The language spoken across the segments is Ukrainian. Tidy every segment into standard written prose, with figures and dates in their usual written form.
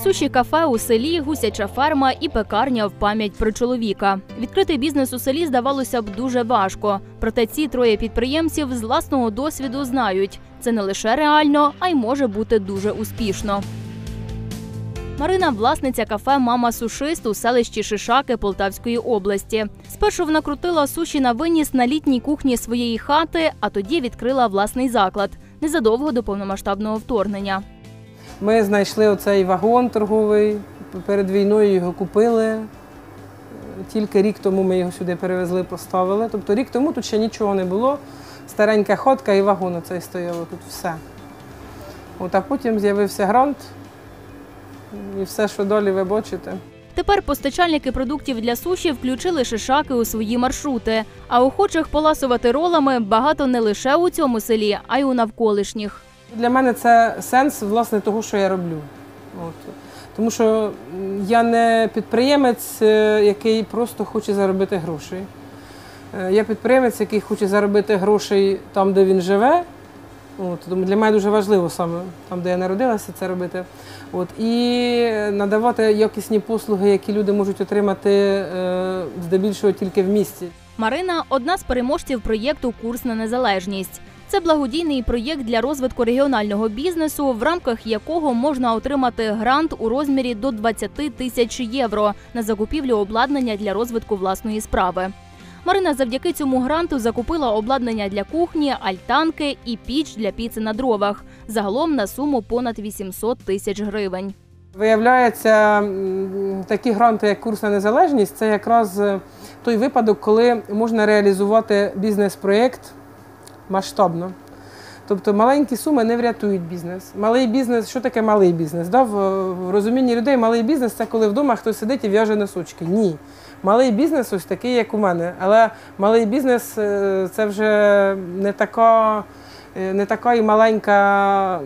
Суші-кафе у селі, гусяча ферма і пекарня в пам'ять про чоловіка. Відкрити бізнес у селі, здавалося б, дуже важко. Проте ці троє підприємців з власного досвіду знають – це не лише реально, а й може бути дуже успішно. Марина – власниця кафе «Мама-сушист» у селищі Шишаки Полтавської області. Спершу вона крутила суші на виніс на літній кухні своєї хати, а тоді відкрила власний заклад. Незадовго до повномасштабного вторгнення. Ми знайшли оцей вагон торговий, перед війною його купили. Тільки рік тому ми його сюди перевезли, поставили. Тобто рік тому тут ще нічого не було. Старенька ходка і вагон оцей стояло, тут все. А потім з'явився грант і все, що далі ви бачите. Тепер постачальники продуктів для суші включили Шишаки у свої маршрути. А охочих поласувати ролами багато не лише у цьому селі, а й у навколишніх. Для мене це сенс, власне, того, що я роблю. Тому що я не підприємець, який просто хоче заробити гроші. Я підприємець, який хоче заробити гроші там, де він живе. Тому для мене дуже важливо саме там, де я народилася, це робити. І надавати якісні послуги, які люди можуть отримати здебільшого тільки в місті. Марина – одна з переможців проєкту «Курс на незалежність». Це благодійний проєкт для розвитку регіонального бізнесу, в рамках якого можна отримати грант у розмірі до 20 тисяч євро на закупівлю обладнання для розвитку власної справи. Марина завдяки цьому гранту закупила обладнання для кухні, альтанки і піч для піци на дровах. Загалом на суму понад 800 тисяч гривень. Виявляється, такі гранти, як «Курс на незалежність» – це якраз той випадок, коли можна реалізувати бізнес-проєкт масштабно. Тобто маленькі суми не врятують бізнес. Малий бізнес, що таке малий бізнес? В розумінні людей малий бізнес – це коли вдома хтось сидить і в'яже носочки. Ні. Малий бізнес ось такий, як у мене. Але малий бізнес – це вже не така і маленька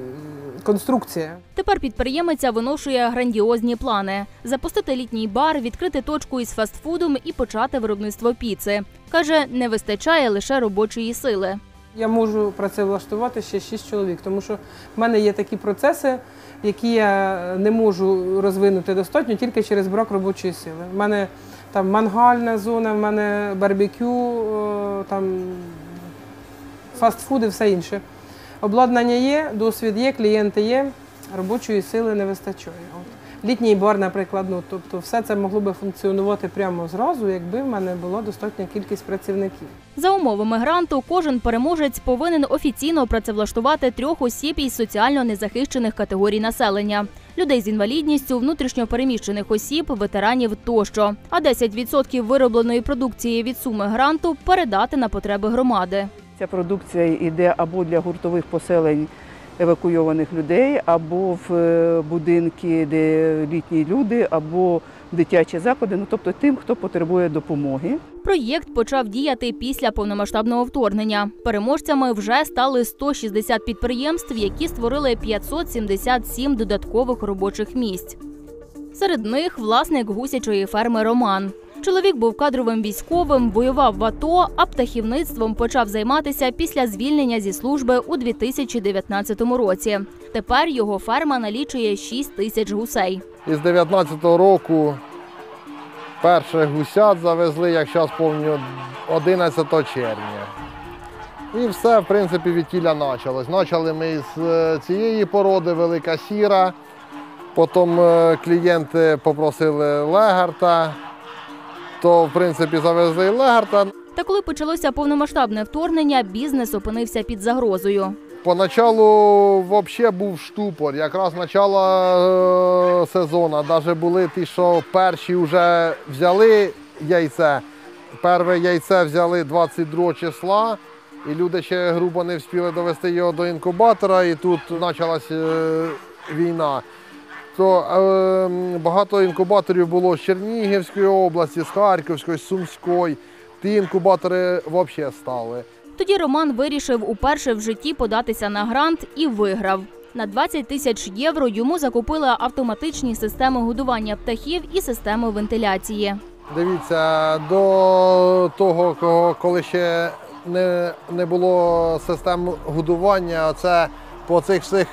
конструкція. Тепер підприємиця виношує грандіозні плани – запустити літній бар, відкрити точку із фастфудом і почати виробництво піци. Каже, не вистачає лише робочої сили. Я можу працевлаштувати ще 6 чоловік, тому що в мене є такі процеси, які я не можу розвинути достатньо тільки через брак робочої сили. У мене там мангальна зона, в мене барбекю, там фастфуд і все інше. Обладнання є, досвід є, клієнти є, робочої сили не вистачає. Літній бар, наприклад, тобто все це могло би функціонувати прямо зразу, якби в мене була достатня кількість працівників. За умовами гранту, кожен переможець повинен офіційно працевлаштувати 3 осіб із соціально незахищених категорій населення – людей з інвалідністю, внутрішньо переміщених осіб, ветеранів тощо. А 10% виробленої продукції від суми гранту передати на потреби громади. Ця продукція йде або для гуртових поселень евакуйованих людей, або в будинки, де літні люди, або дитячі заклади, тобто тим, хто потребує допомоги. Проєкт почав діяти після повномасштабного вторгнення. Переможцями вже стали 160 підприємств, які створили 577 додаткових робочих місць. Серед них власник гусячої ферми Роман. Чоловік був кадровим військовим, воював в АТО, а птахівництвом почав займатися після звільнення зі служби у 2019 році. Тепер його ферма налічує 6 тисяч гусей. Із 2019 року перших гусят завезли, як зараз пам'ятаю, 11 червня. І все, в принципі, відтіля почалось. Почали ми з цієї породи, велика сіра, потім клієнти попросили легарта. То, в принципі, завезли легарта. Та коли почалося повномасштабне вторгнення, бізнес опинився під загрозою. Поначалу взагалі був штупор, якраз почало сезону. Навіть були ті, що перші вже взяли яйце. Перше яйце взяли 22 числа, і люди ще грубо не встигли довести його до інкубатора, і тут почалася війна. То багато інкубаторів було з Чернігівської області, з Харківської, з Сумської. Ті інкубатори взагалі стали. Тоді Роман вирішив уперше в житті податися на грант і виграв. На 20 тисяч євро йому закупили автоматичні системи годування птахів і системи вентиляції. Дивіться, до того, коли ще не було систем годування, це по цих всіх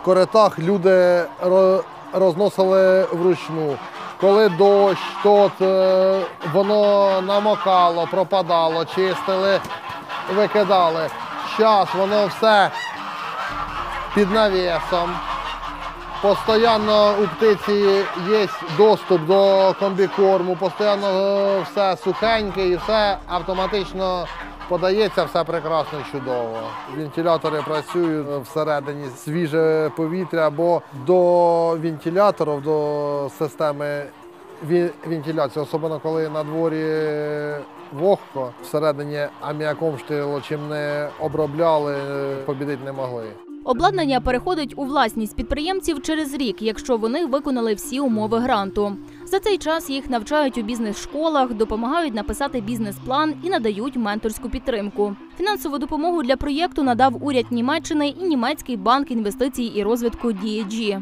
коритах люди розносили вручну. Коли дощ, воно намокало, пропадало, чистили, викидали. Зараз воно все під навісом. Постоянно у птиці є доступ до комбікорму, постійно все сухеньке і все автоматично подається, все прекрасно і чудово. Вентилятори працюють всередині, свіже повітря, бо до вентиляторів, до системи вентиляції, особливо коли на дворі вогко, всередині аміаком штило, чим не обробляли, побідити не могли. Обладнання переходить у власність підприємців через рік, якщо вони виконали всі умови гранту. За цей час їх навчають у бізнес-школах, допомагають написати бізнес-план і надають менторську підтримку. Фінансову допомогу для проєкту надав уряд Німеччини і Німецький банк інвестицій і розвитку DEG.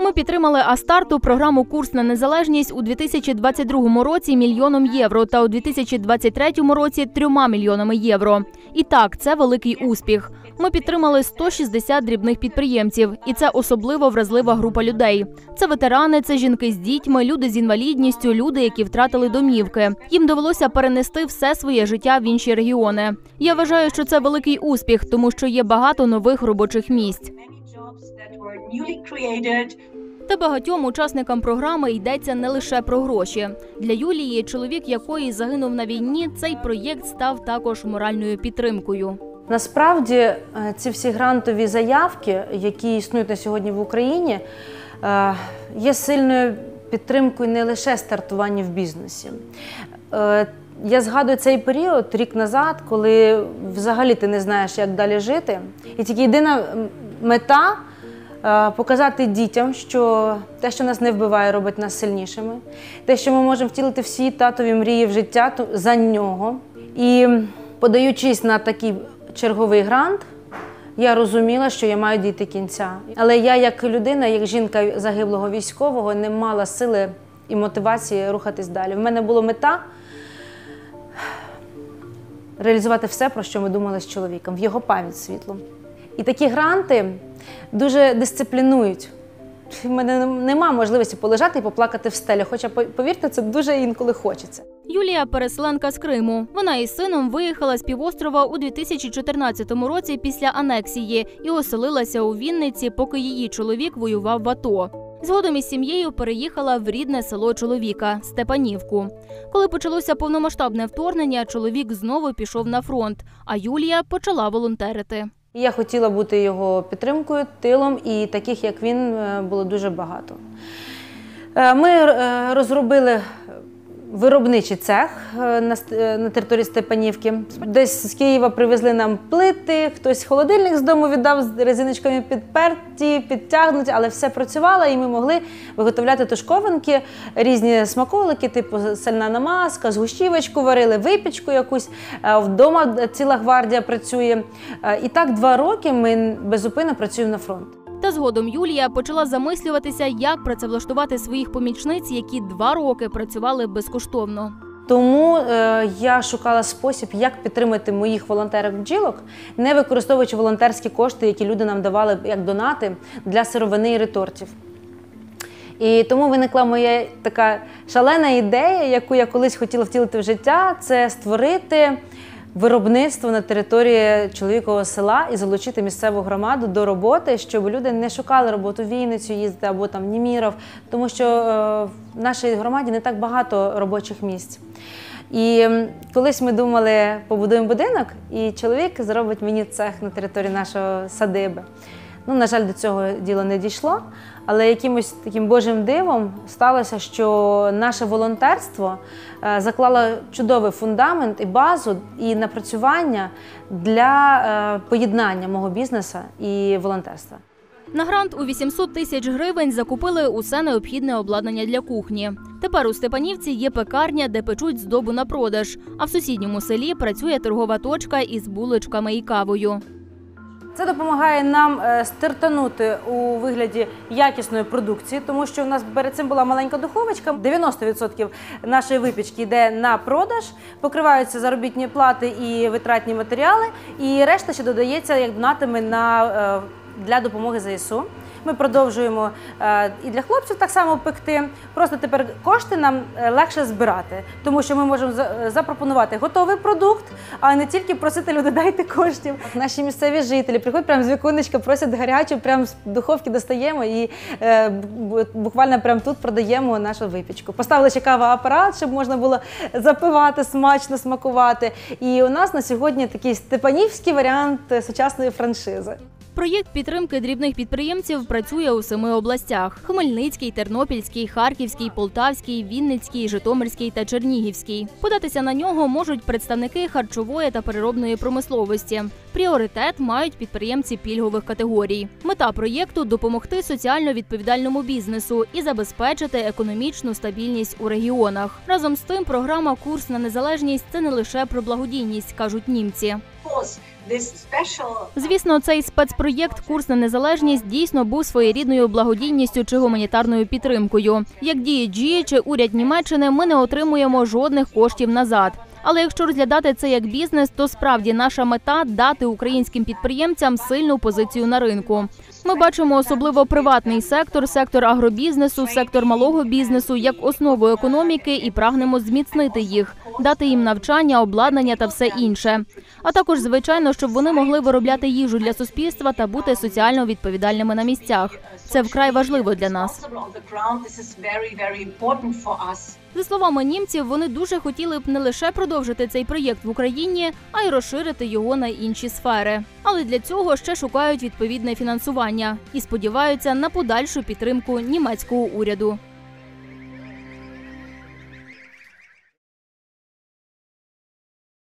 Ми підтримали Астарту програму «Курс на незалежність» у 2022 році – 1 мільйоном євро та у 2023 році – 3 мільйонами євро. І так, це великий успіх. Ми підтримали 160 дрібних підприємців, і це особливо вразлива група людей. Це ветерани, це жінки з дітьми, люди з інвалідністю, люди, які втратили домівки. Їм довелося перенести все своє життя в інші регіони. Я вважаю, що це великий успіх, тому що є багато нових робочих місць. Та багатьом учасникам програми йдеться не лише про гроші. Для Юлії, чоловік якої загинув на війні, цей проєкт став також моральною підтримкою. Насправді, ці всі грантові заявки, які існують на сьогодні в Україні, є сильною підтримкою не лише стартування в бізнесі. Я згадую цей період рік назад, коли взагалі ти не знаєш, як далі жити. І тільки єдина мета – показати дітям, що те, що нас не вбиває, робить нас сильнішими. Те, що ми можемо втілити всі татові мрії в життя за нього. І подаючись на такий черговий грант, я розуміла, що я маю дійти кінця. Але я, як людина, як жінка загиблого військового, не мала сили і мотивації рухатись далі. В мене була мета реалізувати все, про що ми думали з чоловіком, в його пам'ять світлу. І такі гранти дуже дисциплінують. В мене немає можливості полежати і поплакати в стелі, хоча, повірте, це дуже інколи хочеться. Юлія – переселенка з Криму. Вона із сином виїхала з півострова у 2014 році після анексії і оселилася у Вінниці, поки її чоловік воював в АТО. Згодом із сім'єю переїхала в рідне село чоловіка – Степанівку. Коли почалося повномасштабне вторгнення, чоловік знову пішов на фронт, а Юлія почала волонтерити. Я хотіла бути його підтримкою, тилом, і таких, як він, було дуже багато. Ми розробили виробничий цех на території Степанівки. Десь з Києва привезли нам плити, хтось холодильник з дому віддав, з резиночками підперті, підтягнуті, але все працювало, і ми могли виготовляти тушкованки, різні смаколики, типу сальна намазка, згущівочку варили, випічку якусь. Вдома ціла гвардія працює. І так 2 роки ми безупинно працюємо на фронт. Та згодом Юлія почала замислюватися, як працевлаштувати своїх помічниць, які 2 роки працювали безкоштовно. Тому я шукала спосіб, як підтримати моїх волонтерок-бджілок, не використовуючи волонтерські кошти, які люди нам давали як донати для сировини і ретортів. І тому виникла моя така шалена ідея, яку я колись хотіла втілити в життя – це створити виробництво на території чоловікового села і залучити місцеву громаду до роботи, щоб люди не шукали роботу в Вінницю їздити або там в Німіров, тому що в нашій громаді не так багато робочих місць. І колись ми думали, побудуємо будинок, і чоловік зробить мені цех на території нашої садиби. Ну, на жаль, до цього діло не дійшло, але якимось таким божим дивом сталося, що наше волонтерство заклало чудовий фундамент і базу, і напрацювання для поєднання мого бізнесу і волонтерства. На грант у 800 тисяч гривень закупили усе необхідне обладнання для кухні. Тепер у Степанівці є пекарня, де печуть здобу на продаж, а в сусідньому селі працює торгова точка із булочками і кавою. Це допомагає нам стартанути у вигляді якісної продукції, тому що у нас перед цим була маленька духовочка. 90% нашої випічки йде на продаж, покриваються заробітні плати і витратні матеріали, і решта ще додається як донатами на для допомоги ЗСУ. Ми продовжуємо і для хлопців так само пекти. Просто тепер кошти нам легше збирати, тому що ми можемо запропонувати готовий продукт, а не тільки просити людей дайте коштів. Наші місцеві жителі приходять прямо з віконечка, просять гарячу, прямо з духовки достаємо і буквально прямо тут продаємо нашу випічку. Поставили ще кавоапарат, щоб можна було запивати, смачно смакувати. І у нас на сьогодні такий степанівський варіант сучасної франшизи. Проєкт підтримки дрібних підприємців працює у 7 областях: Хмельницький, Тернопільський, Харківський, Полтавський, Вінницький, Житомирський та Чернігівський. Податися на нього можуть представники харчової та переробної промисловості. Пріоритет мають підприємці пільгових категорій. Мета проєкту – допомогти соціально відповідальному бізнесу і забезпечити економічну стабільність у регіонах. Разом з тим, програма «Курс на незалежність» – це не лише про благодійність, кажуть німці. Звісно, цей спецпроєкт «Курс на незалежність» дійсно був своєрідною благодійністю чи гуманітарною підтримкою. Як діє Джі чи уряд Німеччини, ми не отримуємо жодних коштів назад. Але якщо розглядати це як бізнес, то справді наша мета – дати українським підприємцям сильну позицію на ринку. Ми бачимо особливо приватний сектор, сектор агробізнесу, сектор малого бізнесу як основу економіки і прагнемо зміцнити їх, дати їм навчання, обладнання та все інше. А також, звичайно, щоб вони могли виробляти їжу для суспільства та бути соціально відповідальними на місцях. Це вкрай важливо для нас. За словами німців, вони дуже хотіли б не лише продовжити цей проєкт в Україні, а й розширити його на інші сфери. Але для цього ще шукають відповідне фінансування і сподіваються на подальшу підтримку німецького уряду.